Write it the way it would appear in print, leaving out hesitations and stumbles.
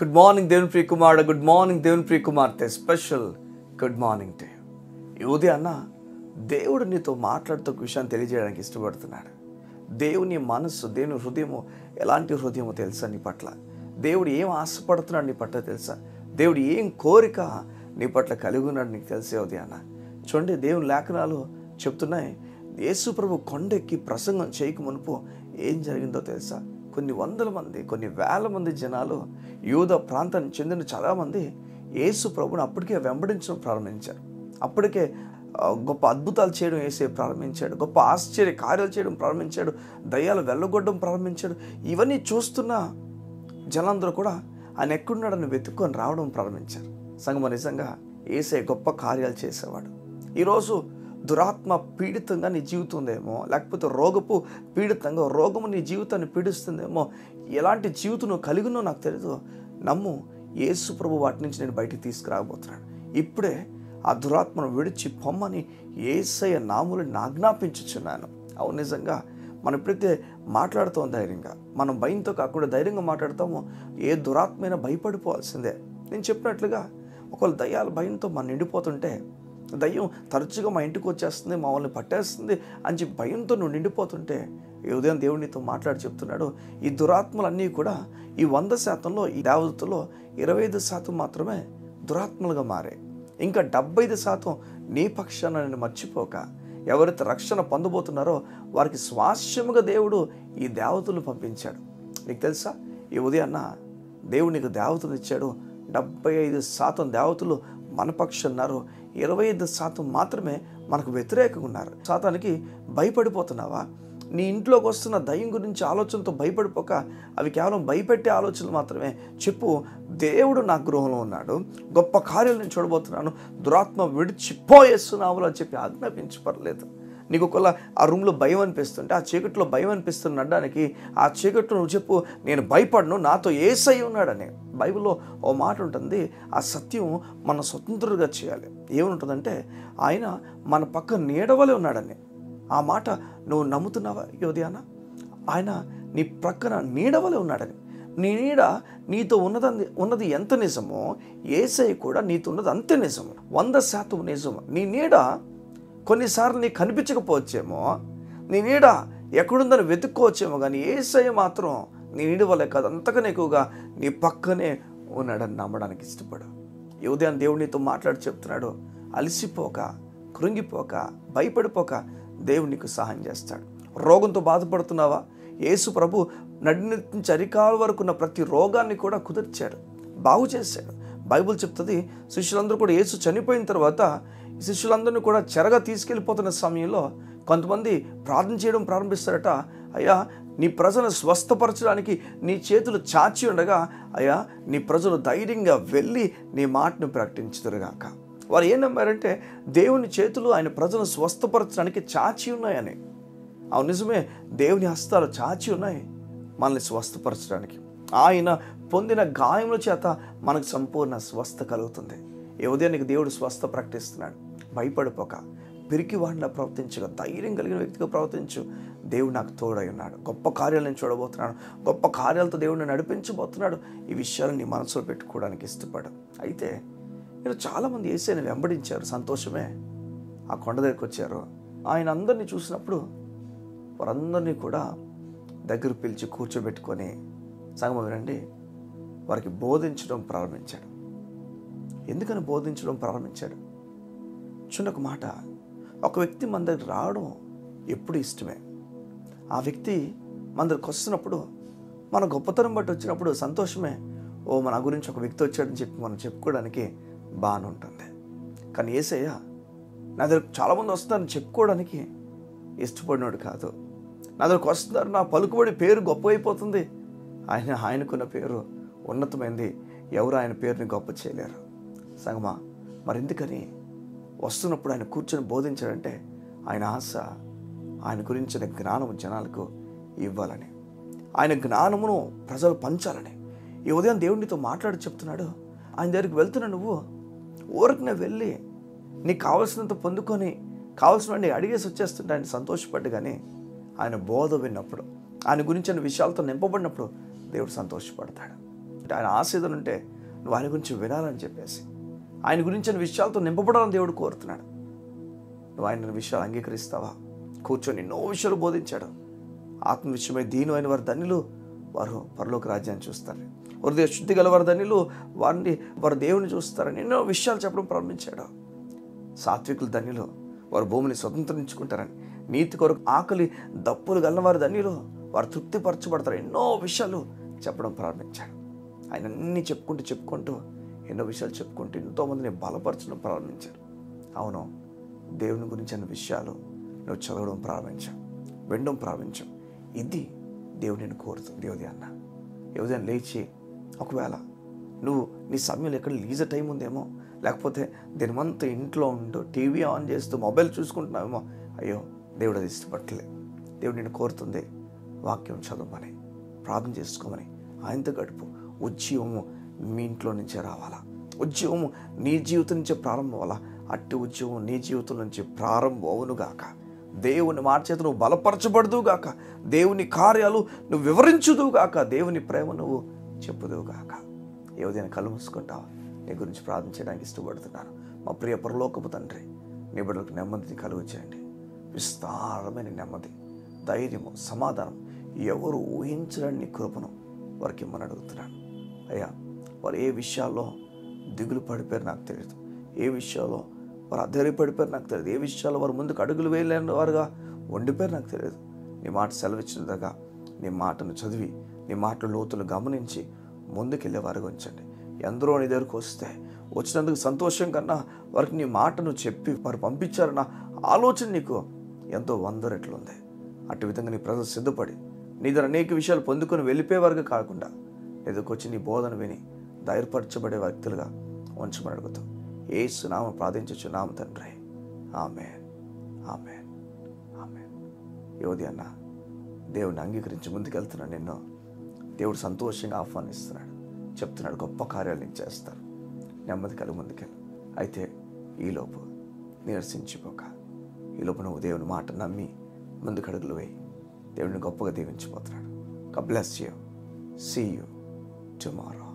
Good morning దేవుని ప్రియ కుమారుడు, good morning దేవుని ప్రియ కుమార్తె. Special good morning day. ఈ ఉదయాన్న దేవుడు నీతో మాట్లాడుతూ ఒక విషయాన్ని తెలియజేయడానికి ఇష్టపడుతున్నాడు. దేవుని మనస్సు, దేవుని హృదయము ఎలాంటి హృదయమో తెలుసా నీ పట్ల? దేవుడు ఏం ఆశపడుతున్నాడు నీ పట్ల తెలుసా? దేవుడు ఏం కోరిక నీ పట్ల కలిగి ఉన్నాడు నీకు తెలిసే ఉదయాన్న. చూడండి, దేవుని లేఖనాలు చెప్తున్నాయి, యేసు ప్రభు కొండెక్కి ప్రసంగం చేయక మునుపు ఏం జరిగిందో తెలుసా? కొన్ని వందల మంది, కొన్ని వేల మంది జనాలు, యూదా ప్రాంతానికి చెందిన చాలామంది యేసు ప్రభుని అప్పటికే వెంబడించడం ప్రారంభించారు. అప్పటికే గొప్ప అద్భుతాలు చేయడం యేసే ప్రారంభించాడు, గొప్ప ఆశ్చర్య కార్యాలు చేయడం ప్రారంభించాడు, దయ్యాలు వెళ్ళగొట్టడం ప్రారంభించాడు. ఇవన్నీ చూస్తున్న జనాలందరూ కూడా ఆయన ఎక్కడున్నాడని వెతుక్కొని రావడం ప్రారంభించారు. సంగమ, నిజంగా యేసే గొప్ప కార్యాలు చేసేవాడు. ఈరోజు దురాత్మ పీడితంగా నీ జీవితం ఉందేమో, లేకపోతే రోగపు పీడితంగా రోగము నీ జీవితాన్ని పీడిస్తుందేమో. ఎలాంటి జీవితం నువ్వు కలిగినో నాకు తెలియదు. నమ్ము, యేసు ప్రభు వాటి నుంచి నేను బయటికి తీసుకురాబోతున్నాను. ఇప్పుడే ఆ దురాత్మను విడిచి పొమ్మని యేసయ్య నామములను ఆజ్ఞాపించుచున్నాను. అవును, నిజంగా మనం ఎప్పుడైతే మాట్లాడుతాం ధైర్యంగా, మనం భయంతో కాకుండా ధైర్యంగా మాట్లాడతామో ఏ దురాత్మైనా భయపడిపోవాల్సిందే. నేను చెప్పినట్లుగా ఒకవేళ దయ్యాల భయంతో మనం నిండిపోతుంటే, దయ్యం తరచుగా మా ఇంటికి వచ్చేస్తుంది, మమ్మల్ని పట్టేస్తుంది అని చెప్పి భయంతో నువ్వు నిండిపోతుంటే, ఈ ఉదయం దేవుడు నీతో మాట్లాడి చెప్తున్నాడు, ఈ దురాత్మలన్నీ కూడా ఈ 100%లో, ఈ దేవతలో 25% మాత్రమే దురాత్మలుగా మారాయి. ఇంకా 75% నీ పక్షాన నేను మర్చిపోక ఎవరైతే రక్షణ పొందబోతున్నారో వారికి స్వాస్యముగా దేవుడు ఈ దేవతలు పంపించాడు. నీకు తెలుసా, ఈ ఉదయాన్న దేవుడు నీకు దేవతలు ఇచ్చాడు. 75% దేవతలు మన పక్షం ఉన్నారు, 25% మాత్రమే మనకు వ్యతిరేకంగా ఉన్నారు. శాతానికి భయపడిపోతున్నావా? నీ ఇంట్లోకి వస్తున్న దయ్యం గురించి ఆలోచనతో భయపడిపోక అవి కేవలం భయపెట్టే ఆలోచనలు మాత్రమే చెప్పు. దేవుడు నా గృహంలో ఉన్నాడు, గొప్ప కార్యాలు నేను చూడబోతున్నాను, దురాత్మ విడిచిపోయేస్తున్నావు అని చెప్పి ఆజ్ఞాపించపర్లేదు. నీకు ఒకవేళ ఆ రూమ్లో భయం అనిపిస్తుంటే, ఆ చీకట్లో భయం అనిపిస్తుంది అనడానికి, ఆ చీకట్లో నువ్వు చెప్పు, నేను భయపడను, నాతో యేసయ్య ఉన్నాడని. బైబిల్లో ఓ మాట ఉంటుంది, ఆ సత్యం మన స్వతంత్రులుగా చేయాలి. ఏముంటుందంటే, ఆయన మన పక్క నీడవలే ఉన్నాడని. ఆ మాట నువ్వు నమ్ముతున్నావా ఈ ఉదయాన? ఆయన నీ ప్రక్కన నీడవలే ఉన్నాడని. నీ నీడ నీతో ఉన్నది ఎంత నిజమో, యేసయ్య కూడా నీతో ఉన్నది అంతే నిజము, 100% నిజము. నీ నీడ కొన్నిసార్లు నీకు కనిపించకపోవచ్చేమో, నీ నీడ ఎక్కడుందని వెతుక్కోవచ్చేమో, కానీ యేసయ్య మాత్రం నీ నీడ వల్లే కాదు, అంతకన్నా ఎక్కువగా నీ పక్కనే ఉన్నాడని నమ్మడానికి ఇష్టపడు. ఈ ఉదయం దేవుడు నీతో మాట్లాడి చెప్తున్నాడు, అలసిపోక, కృంగిపోక, భయపడిపోక దేవుడు నీకు సహాయం చేస్తాడు. రోగంతో బాధపడుతున్నావా? యేసు ప్రభు నడినెత్తి నుంచి అరికాల వరకు ఉన్న ప్రతి రోగాన్ని కూడా కుదిర్చాడు, బాగు చేశాడు. బైబిల్ చెప్తుంది, శిష్యులందరూ కూడా యేసు చనిపోయిన తర్వాత శిష్యులందరినీ కూడా చెరగా తీసుకెళ్ళిపోతున్న సమయంలో కొంతమంది ప్రార్థన చేయడం ప్రారంభిస్తారట, అయ్యా నీ ప్రజలను స్వస్థపరచడానికి నీ చేతులు చాచి ఉండగా, అయ్యా నీ ప్రజలు ధైర్యంగా వెళ్ళి నీ మాటను ప్రకటించుదురుగాక. వారు ఏం నమ్మారంటే, దేవుని చేతులు ఆయన ప్రజలను స్వస్థపరచడానికి చాచి ఉన్నాయని. అవును, నిజమే, దేవుని హస్తాలు చాచి ఉన్నాయి మనల్ని స్వస్థపరచడానికి. ఆయన పొందిన గాయముల చేత మనకు సంపూర్ణ స్వస్థ కలుగుతుంది. ఈ ఉదయానికి దేవుడు స్వస్థ ప్రకటిస్తున్నాడు. భయపడిపోక, పిరికి వాడిలా ప్రవర్తించగా, ధైర్యం కలిగిన వ్యక్తిగా ప్రవర్తించు. దేవుడు నాకు తోడై ఉన్నాడు, గొప్ప కార్యాలు నేను చూడబోతున్నాడు, గొప్ప కార్యాలతో దేవుడిని నడిపించబోతున్నాడు. ఈ విషయాలు నీ మనసులో పెట్టుకోవడానికి ఇష్టపడు. అయితే మీరు చాలామంది యేసయ్యని వెంబడించారు, సంతోషమే. ఆ కొండ దగ్గరికి వచ్చారు. ఆయన అందరినీ చూసినప్పుడు వారందరినీ కూడా దగ్గర పిలిచి కూర్చోబెట్టుకొని, సంగమం వినండి, వారికి బోధించడం ప్రారంభించాడు. ఎందుకని బోధించడం ప్రారంభించాడు? చిన్న ఒక మాట, ఒక వ్యక్తి మన దగ్గర రావడం ఎప్పుడు ఇష్టమే. ఆ వ్యక్తి మన దగ్గరకు వస్తున్నప్పుడు, మన గొప్పతనం బట్టి వచ్చినప్పుడు సంతోషమే. ఓ, మన గురించి ఒక వ్యక్తి వచ్చాడని చెప్పి మనం చెప్పుకోవడానికి బాగానే ఉంటుంది. కానీ యేసయ్య నా దగ్గర చాలామంది వస్తున్నారని చెప్పుకోవడానికి ఇష్టపడినాడు కాదు. నా దగ్గరకు వస్తున్నారు, నా పలుకుబడి పేరు గొప్ప అయిపోతుంది. ఆయనకున్న పేరు ఉన్నతమైంది, ఎవరు ఆయన పేరుని గొప్ప చేయలేరు. సంగమా, మరెందుకని వస్తున్నప్పుడు ఆయన కూర్చొని బోధించాడంటే, ఆయన ఆశ ఆయన గురించిన జ్ఞానము జనాలకు ఇవ్వాలని, ఆయన జ్ఞానమును ప్రజలు పంచాలని. ఈ ఉదయం దేవునితో మాట్లాడి చెప్తున్నాడు, ఆయన దగ్గరికి వెళ్తున్నా నువ్వు ఊరికనే వెళ్ళి నీకు కావాల్సినంత పొందుకొని కావాల్సినవన్నీ అడిగేసి వచ్చేస్తుంటే ఆయన సంతోషపడ్డు. కానీ ఆయన బోధ విన్నప్పుడు, ఆయన గురించిన విషయాలతో నింపబడినప్పుడు దేవుడు సంతోషపడతాడు. ఉంటే, ఆయన ఆశీర్వాదం ఉంటే నువ్వు ఆయన గురించి వినాలని చెప్పేసి, ఆయన గురించిన విషయాలతో నింపబడాలని దేవుడు కోరుతున్నాడు. నువ్వు ఆయన విషయాలు అంగీకరిస్తావా? కూర్చొని ఎన్నో విషయాలు బోధించాడు. ఆత్మ విషయమై దీని అయిన వారి ధన్యులు, వారు పరలోక రాజ్యాన్ని చూస్తారు. హృదయ శుద్ధి గల వారి ధన్యులు, వారు దేవుని చూస్తారని ఎన్నో విషయాలు చెప్పడం ప్రారంభించాడు. సాత్వికులు ధన్యులు, వారు భూమిని స్వతంత్రించుకుంటారని, నీతి కొరకు ఆకలి దప్పులు గలవారి ధన్యులు, వారు తృప్తిపరచబడతారు, ఎన్నో విషయాలు చెప్పడం ప్రారంభించాడు. ఆయన అన్నీ చెప్పుకుంటూ ఎన్నో విషయాలు చెప్పుకుంటూ ఎంతోమందిని బలపరచడం ప్రారంభించారు. అవును, దేవుని గురించి అన్న విషయాలు నువ్వు చదవడం ప్రారంభించావు, వినడం ప్రారంభించావు. ఇది దేవుడు నేను కోరుతుంది. ఉదయాన్న ఉదయం లేచి, ఒకవేళ నువ్వు నీ సమయంలో ఎక్కడ లీజర్ టైం ఉందేమో, లేకపోతే దీనిమంతా ఇంట్లో ఉంటూ టీవీ ఆన్ చేస్తూ మొబైల్ చూసుకుంటున్నావేమో, అయ్యో దేవుడు అది ఇష్టపడలేదు. దేవుడు నేను కోరుతుంది వాక్యం చదవమని, ప్రార్థన చేసుకోమని, ఆయనతో గడుపు. ఉద్యోగము మీ ఇంట్లో నుంచే రావాలా, ఉద్యోగము నీ జీవితం నుంచే ప్రారంభం అవ్వాలా. అట్టి ఉద్యోగం నీ జీవితం నుంచి ప్రారంభం అవునుగాక. దేవుని మాట చేత నువ్వు బలపరచబడుదువుగాక. దేవుని కార్యాలు నువ్వు వివరించుదువుగాక. దేవుని ప్రేమ నువ్వు చెప్పుదువుగాక. ఏ ఉదయం కళ్ళు మూసుకుంటావా? నీ గురించి ప్రార్థించడానికి ఇష్టపడుతున్నాను. మా ప్రియ పరలోకపు తండ్రి, నీ బిడ్డలకు నెమ్మదిని కలుగు చేయండి. విస్తారమైన నెమ్మది, ధైర్యము, సమాధానం ఎవరు ఊహించలేని నీ కృపను వారికి ఇమ్మని అడుగుతున్నాను. అయ్యా, వారు ఏ విషయాల్లో దిగులు పడిపోయారు నాకు తెలియదు, ఏ విషయాల్లో వారు అధైర్యపడిపోయారు నాకు తెలియదు, ఏ విషయాల్లో వారు ముందుకు అడుగులు వేయలేని వారుగా ఉండిపోయారు నాకు తెలియదు. నీ మాట సెలవిచ్చినదిగా నీ మాటను చదివి, నీ మాటల లోతులు గమనించి ముందుకెళ్ళేవారుగా ఉంచండి. ఎందరో నీ దగ్గరకు వచ్చినందుకు సంతోషం కన్నా వారికి నీ మాటను చెప్పి వారు పంపించారన్న ఆలోచన నీకు ఎంతో 100 రెట్లు ఉంది. అటు విధంగా నీ ప్రజలు సిద్ధపడి నీ దగ్గర అనేక విషయాలు పొందుకొని వెళ్ళిపోయేవారుగా కాకుండా నీ దగ్గరకు వచ్చి నీ బోధన విని ధైర్యపరచబడే వ్యక్తులుగా ఉంచమని అడుగుతాం. యేసు నామమున ప్రార్థించుచున్నాము తండ్రి. ఆమేన్, ఆమేన్, ఆమేన్. యోధి అన్న, దేవుడిని అంగీకరించి ముందుకెళ్తున్నాడు. నిన్ను దేవుడు సంతోషంగా ఆహ్వానిస్తున్నాడు, చెప్తున్నాడు గొప్ప కార్యాలు నీకు చేస్తారు. నెమ్మది కలిగి ముందుకెళ్ళు. అయితే ఈలోపు నిరసించిపోక, ఈలోపు నువ్వు దేవుని మాట నమ్మి ముందుకు అడుగులు వేయి. దేవుడిని గొప్పగా దీవించిపోతున్నాడు. God bless you. See you tomorrow.